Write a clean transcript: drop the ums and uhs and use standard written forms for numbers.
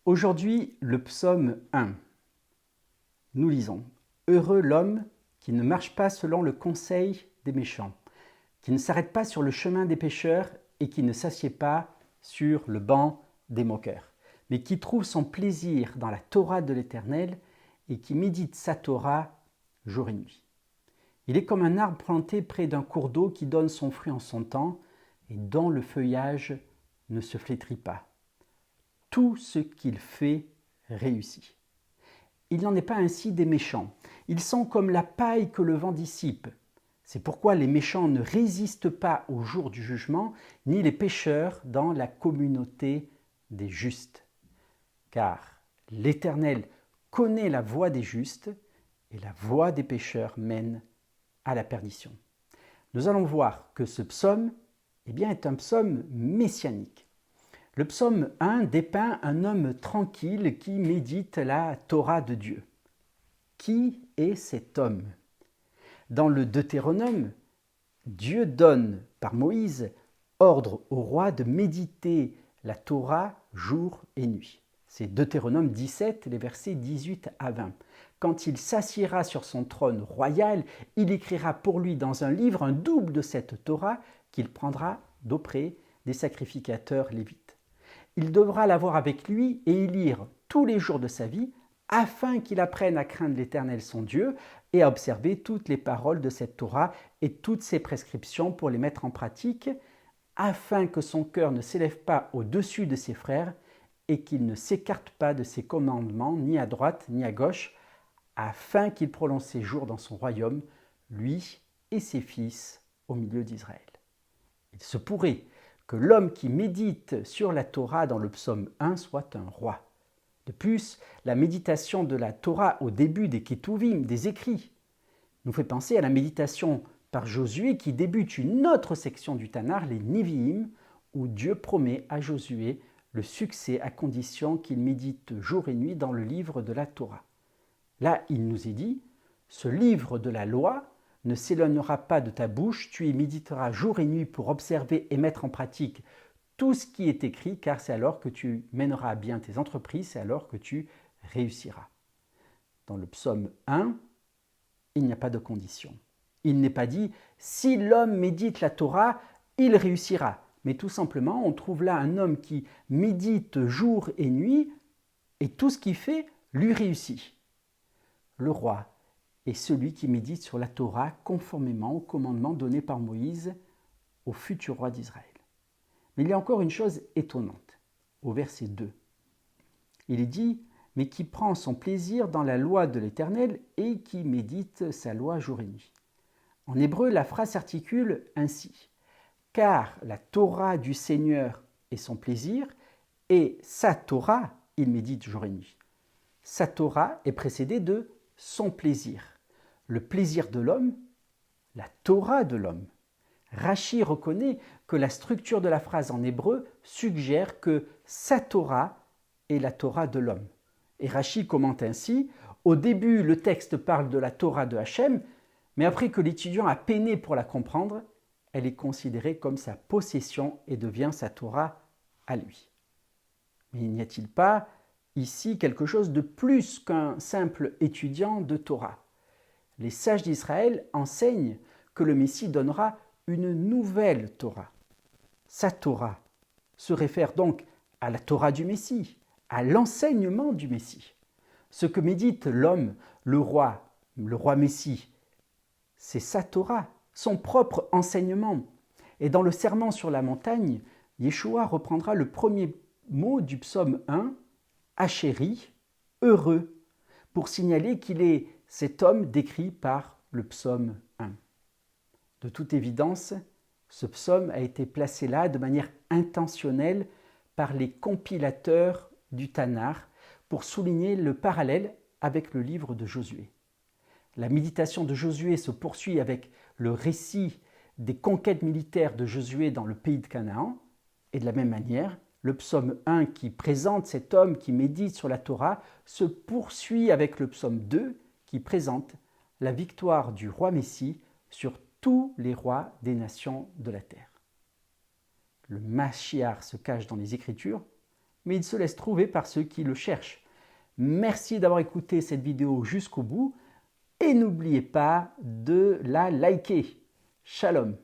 Aujourd'hui, le psaume 1. Nous lisons « Heureux l'homme qui ne marche pas selon le conseil des méchants, qui ne s'arrête pas sur le chemin des pécheurs et qui ne s'assied pas sur le banc des moqueurs, mais qui trouve son plaisir dans la Torah de l'Éternel et qui médite sa Torah jour et nuit. Il est comme un arbre planté près d'un cours d'eau qui donne son fruit en son temps et dont le feuillage ne se flétrit pas. Tout ce qu'il fait réussit. Il n'en est pas ainsi des méchants. Ils sont comme la paille que le vent dissipe. C'est pourquoi les méchants ne résistent pas au jour du jugement, ni les pécheurs dans la communauté des justes. Car l'Éternel connaît la voie des justes, et la voie des pécheurs mène à la perdition. Nous allons voir que ce psaume est un psaume messianique. Le psaume 1 dépeint un homme tranquille qui médite la Torah de Dieu. Qui est cet homme? Dans le Deutéronome, Dieu donne par Moïse ordre au roi de méditer la Torah jour et nuit. C'est Deutéronome 17, les versets 18 à 20. Quand il s'assiera sur son trône royal, il écrira pour lui dans un livre un double de cette Torah qu'il prendra d'auprès des sacrificateurs lévites. Il devra l'avoir avec lui et y lire tous les jours de sa vie, afin qu'il apprenne à craindre l'Éternel son Dieu et à observer toutes les paroles de cette Torah et toutes ses prescriptions pour les mettre en pratique, afin que son cœur ne s'élève pas au-dessus de ses frères et qu'il ne s'écarte pas de ses commandements ni à droite ni à gauche, afin qu'il prolonge ses jours dans son royaume, lui et ses fils au milieu d'Israël. Il se pourrait que l'homme qui médite sur la Torah dans le psaume 1 soit un roi. De plus, la méditation de la Torah au début des Ketuvim, des écrits, nous fait penser à la méditation par Josué qui débute une autre section du Tanakh, les Nevi'im, où Dieu promet à Josué le succès à condition qu'il médite jour et nuit dans le livre de la Torah. Là, il nous est dit, ce livre de la loi ne s'éloignera pas de ta bouche, tu y méditeras jour et nuit pour observer et mettre en pratique tout ce qui est écrit, car c'est alors que tu mèneras à bien tes entreprises, c'est alors que tu réussiras. Dans le psaume 1, il n'y a pas de condition. Il n'est pas dit « si l'homme médite la Torah, il réussira ». Mais tout simplement, on trouve là un homme qui médite jour et nuit, et tout ce qu'il fait lui réussit. Le roi est celui qui médite sur la Torah conformément au commandement donné par Moïse au futur roi d'Israël. Mais il y a encore une chose étonnante, au verset 2. Il est dit « mais qui prend son plaisir dans la loi de l'Éternel et qui médite sa loi jour et nuit ». En hébreu, la phrase s'articule ainsi « car la Torah du Seigneur est son plaisir et sa Torah, il médite jour et nuit ». Sa Torah est précédée de son plaisir. Le plaisir de l'homme, la Torah de l'homme. Rachi reconnaît que la structure de la phrase en hébreu suggère que sa Torah est la Torah de l'homme. Et Rachi commente ainsi, au début le texte parle de la Torah de Hachem, mais après que l'étudiant a peiné pour la comprendre, elle est considérée comme sa possession et devient sa Torah à lui. Mais n'y a-t-il pas ici quelque chose de plus qu'un simple étudiant de Torah? Les sages d'Israël enseignent que le Messie donnera une nouvelle Torah. Sa Torah se réfère donc à la Torah du Messie, à l'enseignement du Messie. Ce que médite l'homme, le roi Messie, c'est sa Torah, son propre enseignement. Et dans le serment sur la montagne, Yeshua reprendra le premier mot du psaume 1, Achéri, heureux, pour signaler qu'il est cet homme décrit par le psaume 1. De toute évidence, ce psaume a été placé là de manière intentionnelle par les compilateurs du Tanakh pour souligner le parallèle avec le livre de Josué. La méditation de Josué se poursuit avec le récit des conquêtes militaires de Josué dans le pays de Canaan, et de la même manière, le psaume 1 qui présente cet homme qui médite sur la Torah se poursuit avec le psaume 2 qui présente la victoire du roi Messie sur tous les rois des nations de la terre. Le Mashiach se cache dans les Écritures, mais il se laisse trouver par ceux qui le cherchent. Merci d'avoir écouté cette vidéo jusqu'au bout et n'oubliez pas de la liker. Shalom.